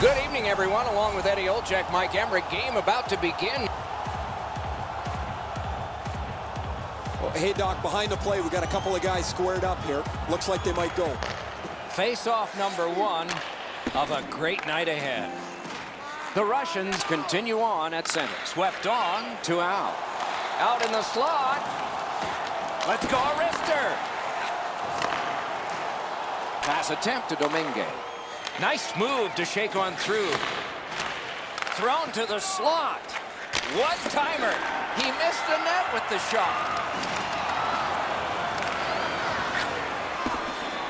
Good evening, everyone. Along with Eddie Olczyk, Mike Emmerich. Game about to begin. Well, hey, Doc, behind the play, we got a couple of guys squared up here. Looks like they might go. Face-off number one of a great night ahead. The Russians continue on at center. Swept on to out. Out in the slot. Let's go, Arister. Pass attempt to Domingue. Nice move to shake on through. Thrown to the slot. What timer. He missed the net with the shot.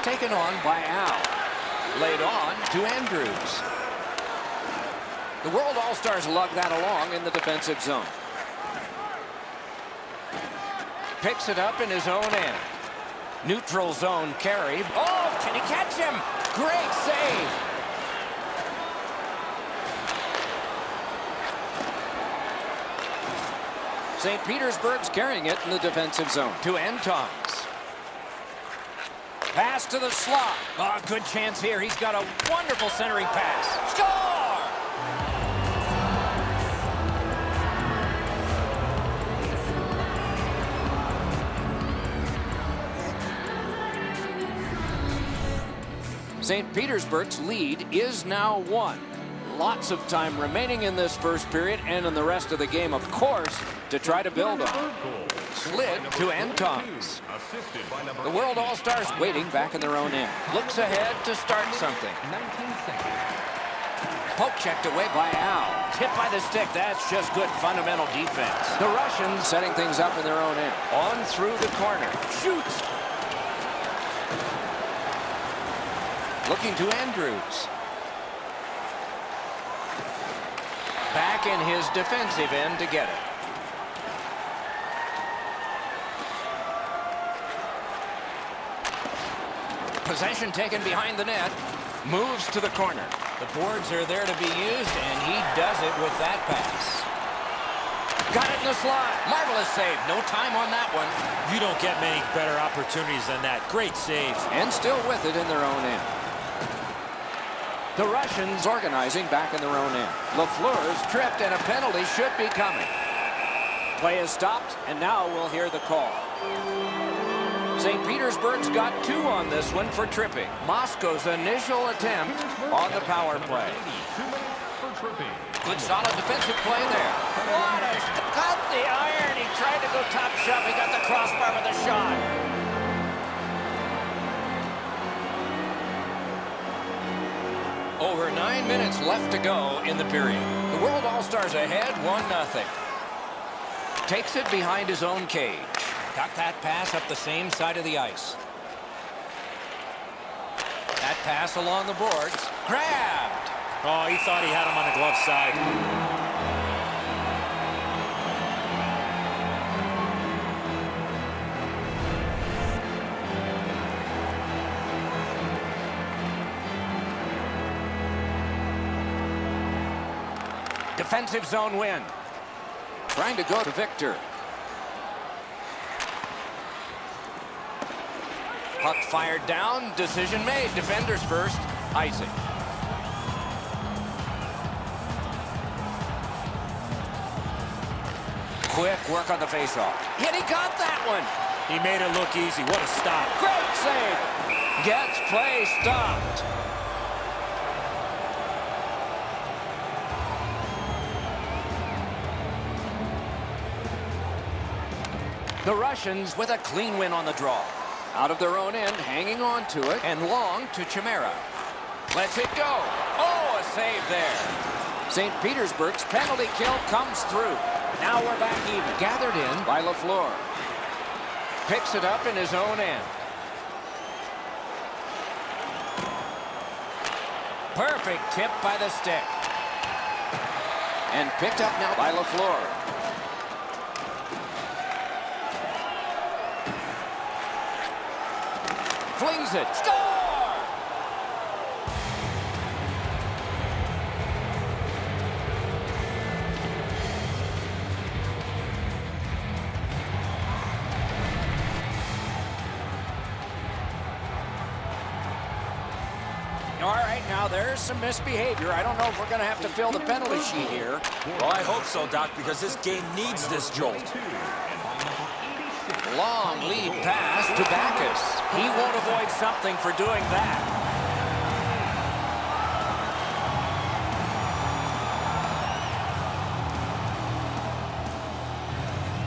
Taken on by Al. Laid on to Andrews. The World All-Stars lug that along in the defensive zone. Picks it up in his own end. Neutral zone carry. Oh, can he catch him? Great save. St. Petersburg's carrying it in the defensive zone. To Antons. Pass to the slot. Oh, good chance here. He's got a wonderful centering pass. Score! St. Petersburg's lead is now 1. Lots of time remaining in this first period and in the rest of the game, of course, to try to build on. Slid to Antons. The World All-Stars waiting back in their own end. Looks ahead to start something. Poke checked away by Al. Hit by the stick. That's just good fundamental defense. The Russians setting things up in their own end. On through the corner. Shoots. Looking to Andrews. Back in his defensive end to get it. Possession taken behind the net. Moves to the corner. The boards are there to be used, and he does it with that pass. Got it in the slot. Marvelous save. No time on that one. You don't get many better opportunities than that. Great save. And still with it in their own end. The Russians organizing back in their own end. Lafleur's tripped, and a penalty should be coming. Play is stopped, and now we'll hear the call. St. Petersburg's got 2 on this one for tripping. Moscow's initial attempt on the power play. Good solid defensive play there. What a... Got the iron. He tried to go top shove. He got the crossbar with a shot. Over 9 minutes left to go in the period. The World All-Stars ahead 1-0. Takes it behind his own cage. Got that pass up the same side of the ice. That pass along the boards. Grabbed. Oh, he thought he had him on the glove side. Defensive zone win. Trying to go to Victor. Puck fired down. Decision made. Defenders first. Isaac. Quick work on the faceoff. And he got that one. He made it look easy. What a stop. Great save. Gets play stopped. The Russians with a clean win on the draw. Out of their own end, hanging on to it, and long to Chimera. Lets it go. Oh, a save there. St. Petersburg's penalty kill comes through. Now we're back even. Gathered in by Lafleur. Picks it up in his own end. Perfect tip by the stick. And picked up now by Lafleur. Flings it. Score! All right, now there's some misbehavior. I don't know if we're going to have to fill the penalty sheet here. Well, I hope so, Doc, because this game needs this jolt. Long lead pass to Backus. He won't avoid something for doing that.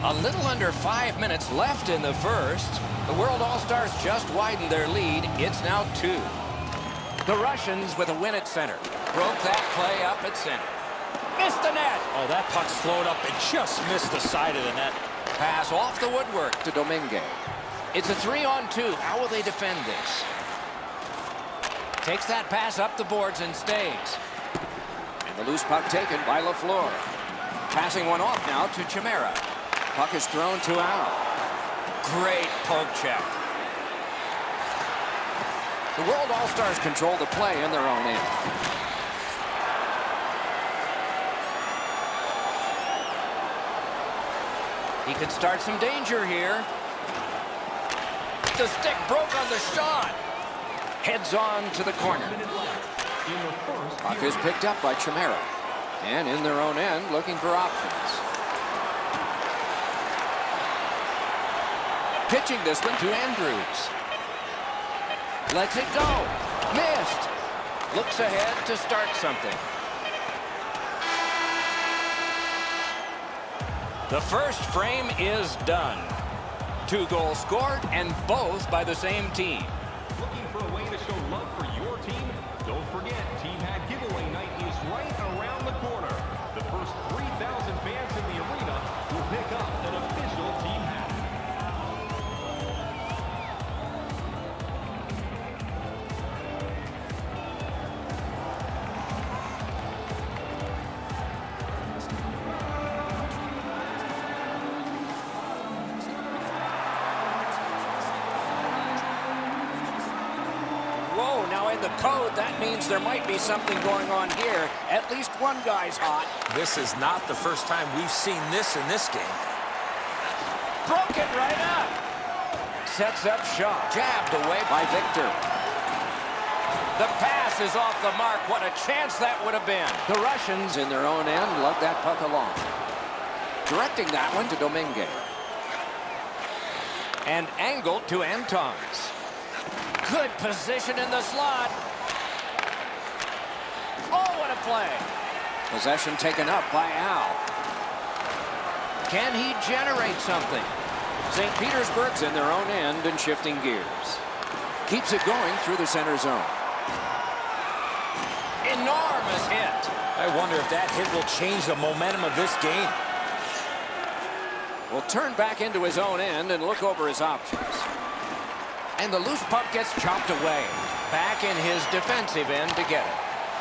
A little under 5 minutes left in the first. The World All-Stars just widened their lead. It's now 2. The Russians with a win at center. Broke that play up at center. Missed the net. Oh, that puck slowed up and just missed the side of the net. Pass off the woodwork to Domingue. It's a 3-on-2. How will they defend this? Takes that pass up the boards and stays. And the loose puck taken by LaFleur. Passing one off now to Chimera. Puck is thrown to Al. Great poke check. The World All-Stars control the play in their own end. He could start some danger here. The stick broke on the shot. Heads on to the corner. Puck is picked up by Chimera. And in their own end, looking for options. Pitching this one to Andrews. Lets it go. Missed. Looks ahead to start something. The first frame is done. 2 goals scored, and both by the same team. Looking for a way to show love for your team? Don't forget, Team Hat Giveaway Night is right around the corner. The first 3,000 fans in the arena will pick up an official Team Hat. Whoa, now in the code, that means there might be something going on here. At least one guy's hot. This is not the first time we've seen this in this game. Broke it right up. Sets up shot. Jabbed away by Victor. The pass is off the mark. What a chance that would have been. The Russians in their own end lug that puck along. Directing that one to Domingue. And angled to Antons. Good position in the slot. Oh, what a play. Possession taken up by Al. Can he generate something? St. Petersburg's in their own end and shifting gears. Keeps it going through the center zone. Enormous hit. I wonder if that hit will change the momentum of this game. Will turn back into his own end and look over his options. And the loose puck gets chopped away. Back in his defensive end to get it.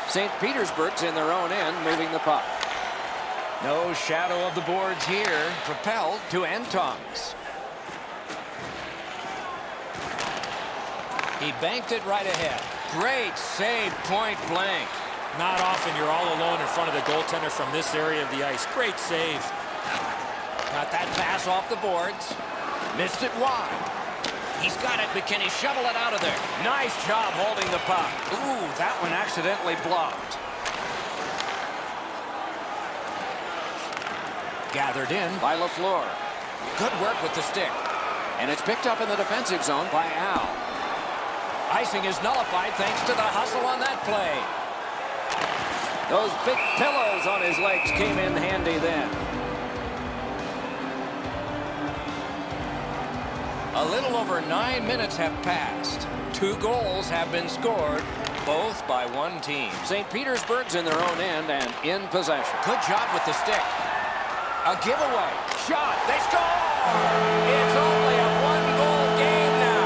St. Petersburg's in their own end, moving the puck. No shadow of the boards here. Propelled to Antons. He banked it right ahead. Great save, point blank. Not often you're all alone in front of the goaltender from this area of the ice. Great save. Got that pass off the boards. Missed it wide. He's got it, but can he shovel it out of there? Nice job holding the puck. Ooh, that one accidentally blocked. Gathered in by LaFleur. Good work with the stick. And it's picked up in the defensive zone by Al. Icing is nullified thanks to the hustle on that play. Those big pillows on his legs came in handy then. A little over 9 minutes have passed. 2 goals have been scored, both by one team. St. Petersburg's in their own end and in possession. Good job with the stick. A giveaway. Shot. They score! It's only a 1-goal game now.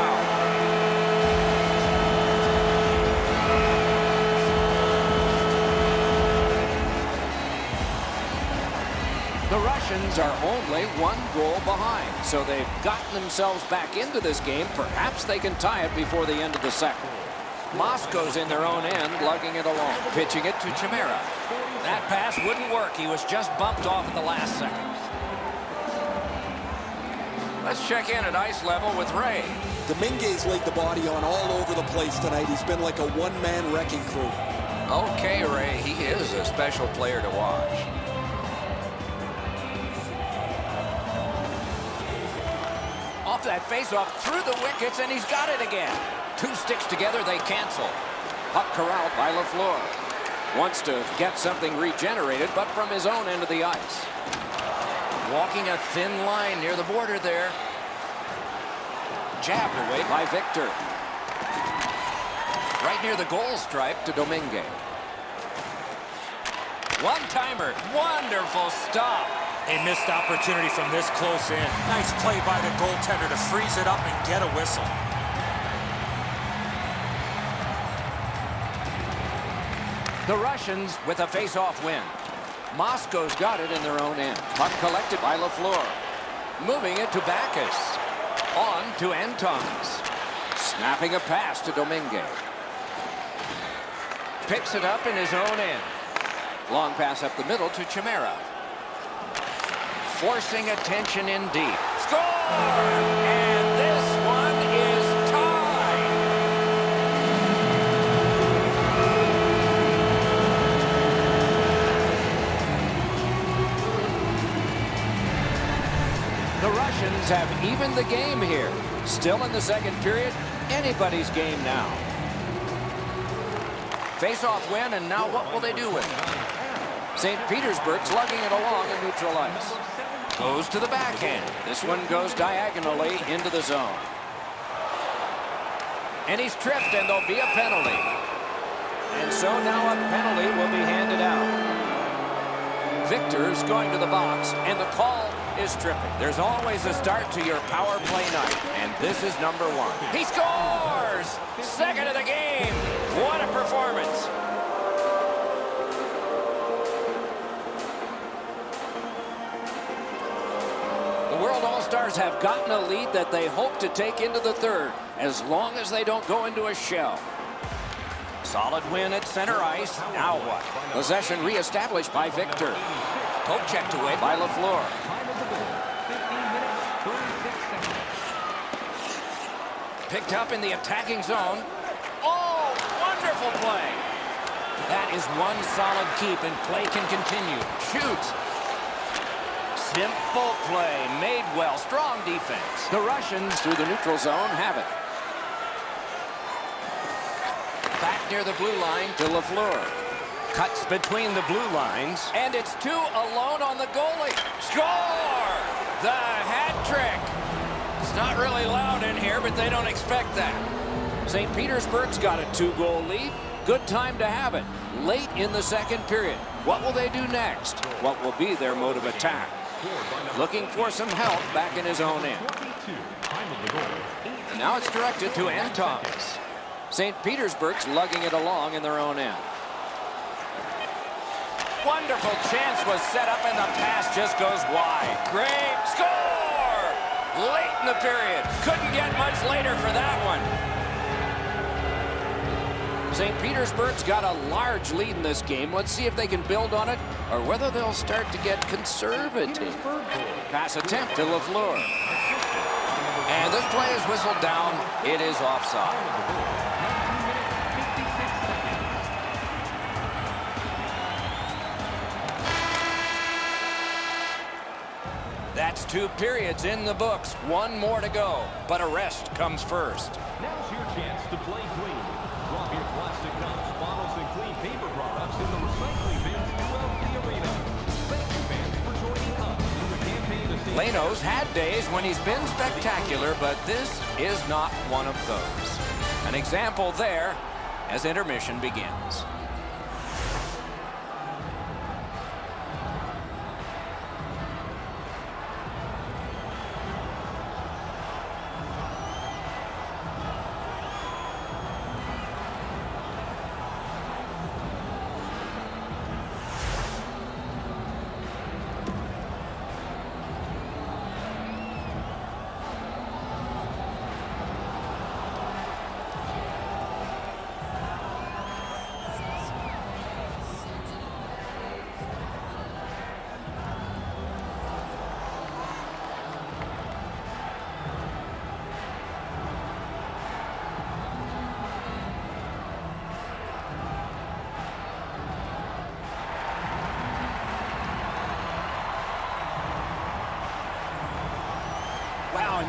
The Russians are only 1 goal behind, so they've gotten themselves back into this game. Perhaps they can tie it before the end of the second. Moscow's in their own end, lugging it along, pitching it to Chimera. That pass wouldn't work. He was just bumped off at the last second. Let's check in at ice level with Ray. Dominguez laid the body on all over the place tonight. He's been like a one-man wrecking crew. Okay, Ray, he is a special player to watch. Off that faceoff, through the wickets, and he's got it again. Two sticks together, they cancel. Puck corralled by LaFleur. Wants to get something regenerated, but from his own end of the ice. Walking a thin line near the border there. Jabbed away by Victor. Right near the goal stripe to Dominguez. One-timer. Wonderful stop. A missed opportunity from this close in. Nice play by the goaltender to freeze it up and get a whistle. The Russians with a face-off win. Moscow's got it in their own end. Puck collected by LaFleur. Moving it to Backus. On to Antons. Snapping a pass to Dominguez. Picks it up in his own end. Long pass up the middle to Chimera. Forcing attention in deep. Score! And this one is tied. The Russians have evened the game here. Still in the second period, anybody's game now. Face-off win, and now what will they do with it? St. Petersburg's lugging it along in neutral ice. Goes to the backhand. This one goes diagonally into the zone. And he's tripped, and there'll be a penalty. And so now a penalty will be handed out. Victor's going to the box, and the call is tripping. There's always a start to your power play night, and this is number one. He scores! Second of the game. What a performance. The World All-Stars have gotten a lead that they hope to take into the third, as long as they don't go into a shell. Solid win at center ice. Now what? Possession reestablished by Victor. Poke checked away by LaFleur. Picked up in the attacking zone. Oh, wonderful play. That is one solid keep, and play can continue. Shoots. Simple play, made well, strong defense. The Russians through the neutral zone have it. Back near the blue line to LaFleur. Cuts between the blue lines, and it's two alone on the goalie. Score! The hat trick. It's not really loud in here, but they don't expect that. St. Petersburg's got a 2-goal lead. Good time to have it. Late in the second period. What will they do next? What will be their mode of attack? Looking for some help back in his own end. And now it's directed to Antons. St. Petersburg's lugging it along in their own end. Wonderful chance was set up, and the pass just goes wide. Great score! Late in the period. Couldn't get much later for that one. St. Petersburg's got a large lead in this game. Let's see if they can build on it or whether they'll start to get conservative. Pass attempt to LaFleur. And this play is whistled down. It is offside. That's 2 periods in the books. 1 more to go, but a rest comes first. Now's your chance to play clean. Drop your plastic cups, bottles, and clean paper products in the recycling bins throughout the arena. Thank you, fans, for joining us in the campaign to save... Leno's had days when he's been spectacular, but this is not one of those. An example there as intermission begins.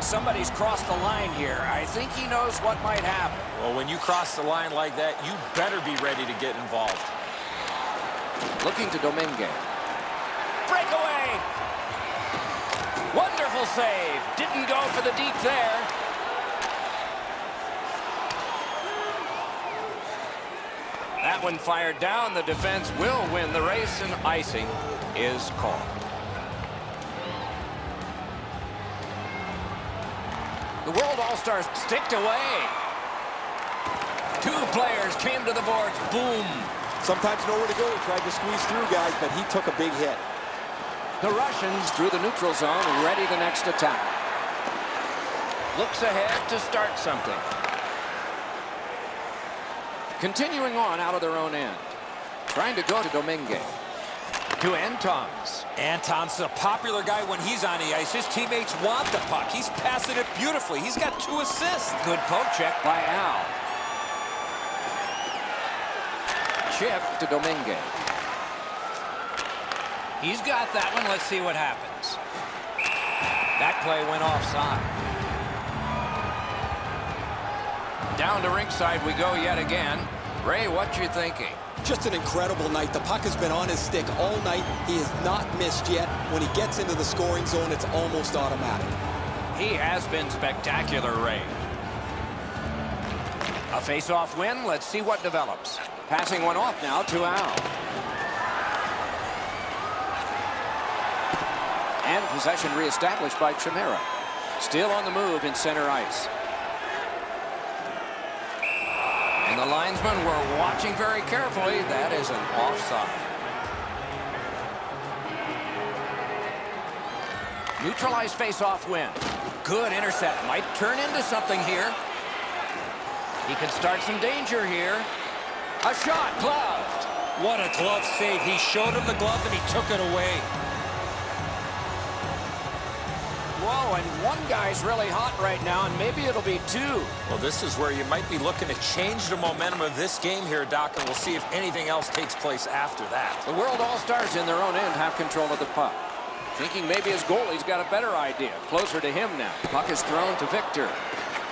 somebody's crossed the line here. I think he knows what might happen. Well, when you cross the line like that, you better be ready to get involved. Looking to Domingue. Breakaway! Wonderful save. Didn't go for the deep there. That one fired down. The defense will win the race, and icing is called. The World All-Stars sticked away. Two players came to the boards. Boom. Sometimes nowhere to go. He tried to squeeze through, guys, but he took a big hit. The Russians through the neutral zone, ready the next attack. Looks ahead to start something. Continuing on out of their own end. Trying to go to Domingue. To Antons. Anton's a popular guy when he's on the ice. His teammates want the puck. He's passing it beautifully. He's got 2 assists. Good poke check by Al. Chip to Domingue. He's got that one. Let's see what happens. That play went offside. Down to ringside we go yet again. Ray, what you thinking? Just an incredible night. The puck has been on his stick all night. He has not missed yet. When he gets into the scoring zone, it's almost automatic. He has been spectacular, Ray. A face-off win. Let's see what develops. Passing one off now to Al. And possession reestablished by Chimera. Still on the move in center ice. And the linesmen were watching very carefully. That is an offside. Neutralized face-off win. Good intercept. Might turn into something here. He can start some danger here. A shot gloved. What a glove save. He showed him the glove and he took it away. Whoa, and one guy's really hot right now, and maybe it'll be 2. Well, this is where you might be looking to change the momentum of this game here, Doc, and we'll see if anything else takes place after that. The World All-Stars in their own end have control of the puck. Thinking maybe his goalie's got a better idea. Closer to him now. Puck is thrown to Victor.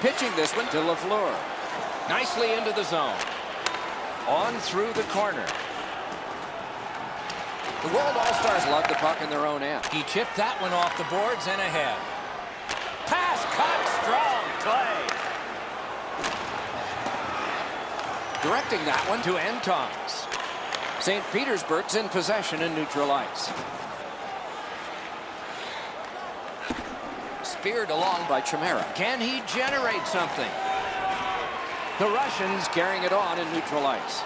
Pitching this one to LaFleur. Nicely into the zone. On through the corner. The World All-Stars love the puck in their own end. He chipped that one off the boards and ahead. Pass cut, strong play. Directing that one to Antons. St. Petersburg's in possession in neutral ice. Speared along by Chimera. Can he generate something? The Russians carrying it on in neutral ice.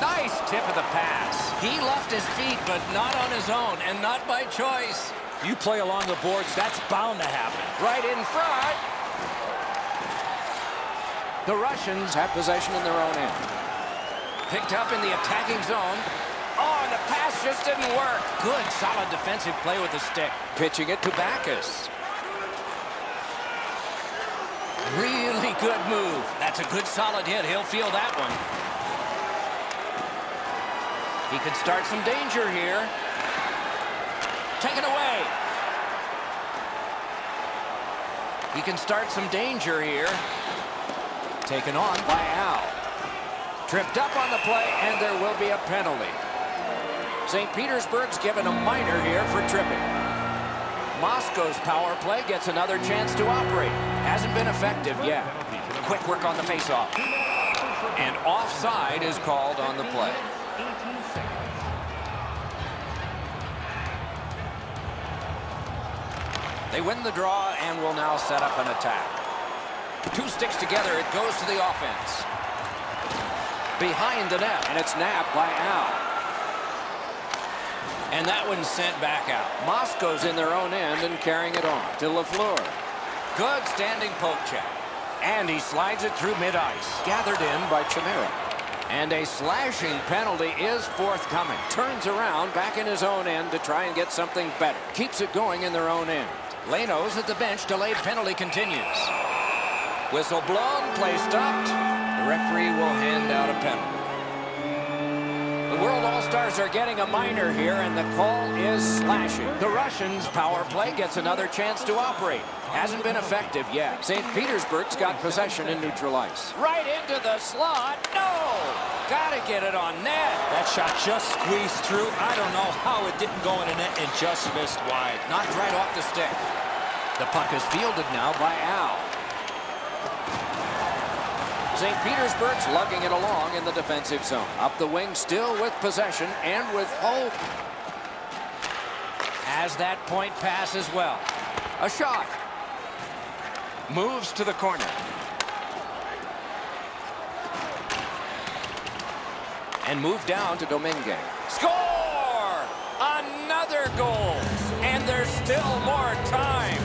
Nice tip of the pass. He left his feet, but not on his own, and not by choice. You play along the boards, that's bound to happen. Right in front. The Russians have possession in their own end. Picked up in the attacking zone. Oh, and the pass just didn't work. Good, solid defensive play with the stick. Pitching it to Backus. Really good move. That's a good, solid hit. He'll feel that one. He could start some danger here. Taken away. He can start some danger here. Taken on by Al. Tripped up on the play, and there will be a penalty. St. Petersburg's given a minor here for tripping. Moscow's power play gets another chance to operate. Hasn't been effective yet. Quick work on the faceoff. And offside is called on the play. They win the draw and will now set up an attack. 2 sticks together, it goes to the offense. Behind the net, and it's nabbed by Al. And that one's sent back out. Moscow's in their own end and carrying it on to LaFleur. Good standing poke check. And he slides it through mid-ice. Gathered in by Chimera. And a slashing penalty is forthcoming. Turns around back in his own end to try and get something better. Keeps it going in their own end. Leno's at the bench. Delayed penalty continues. Whistle blown. Play stopped. The referee will hand out a penalty. The World All-Stars are getting a minor here, and the call is slashing. The Russians' power play gets another chance to operate. Hasn't been effective yet. St. Petersburg's got possession in neutral ice. Right into the slot. No! Gotta get it on net. That shot just squeezed through. I don't know how it didn't go in the net and just missed wide. Knocked right off the stick. The puck is fielded now by Al. St. Petersburg's lugging it along in the defensive zone. Up the wing, still with possession and with hope. Has that point pass as well. A shot. Moves to the corner. And move down to Domingue. Score! Another goal! And there's still more time.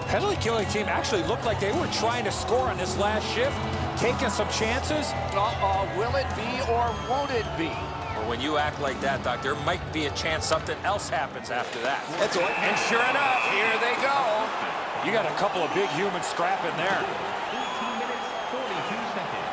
Penalty killing team actually looked like they were trying to score on this last shift, taking some chances. Will it be or won't it be? Well, when you act like that, Doc, there might be a chance something else happens after that. That's all. And sure enough, here they go. You got a couple of big humans scrapping there. 18 minutes, 42 seconds.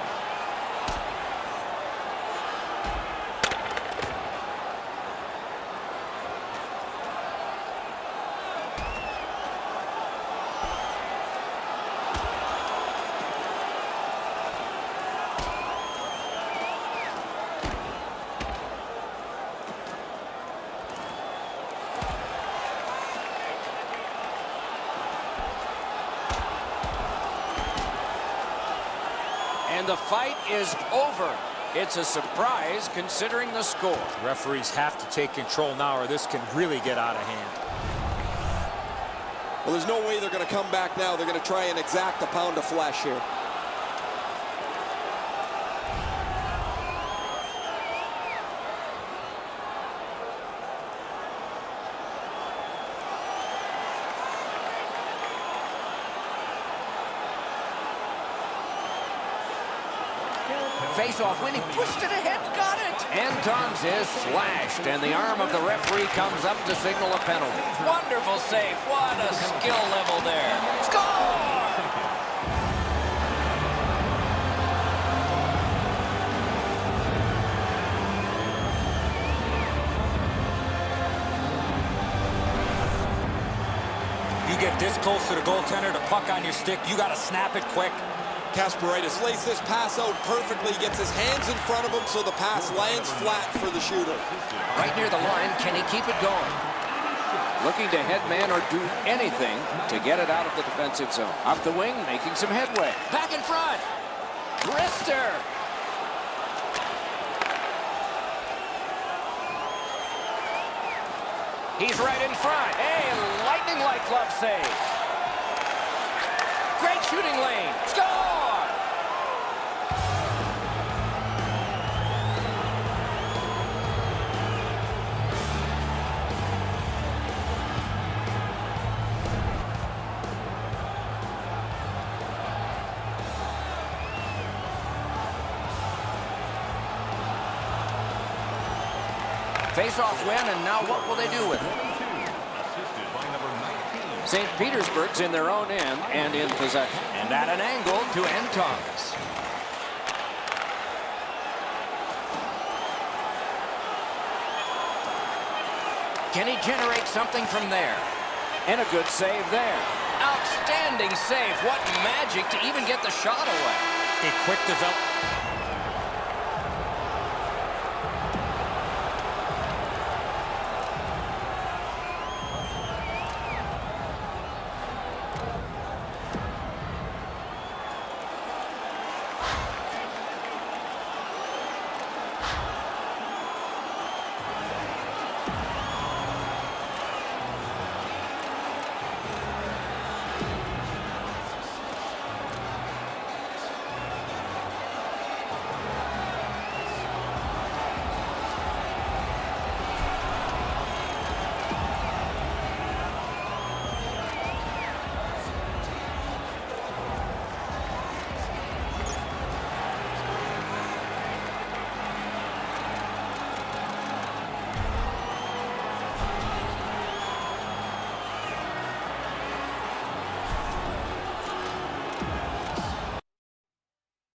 And the fight is over. It's a surprise considering the score. Referees have to take control now or this can really get out of hand. Well, there's no way they're going to come back now. They're going to try and exact a pound of flesh here. Face-off winning, pushed it ahead, got it. Anton's is slashed, and the arm of the referee comes up to signal a penalty. Wonderful save. What a skill level there. Score! You get this close to the goaltender, the puck on your stick, you got to snap it quick. Kasparaitis lays this pass out perfectly, gets his hands in front of him so the pass lands flat for the shooter. Right near the line, can he keep it going? Looking to headman or do anything to get it out of the defensive zone. Up the wing, making some headway. Back in front. Brister. He's right in front. A lightning-like glove save. Great shooting lane. Score! Face-off win, and now what will they do with it? Assisted by number 19. St. Petersburg's in their own end and in possession. And at an angle to Anton's. Can he generate something from there? And a good save there. Outstanding save. What magic to even get the shot away. A quick develop.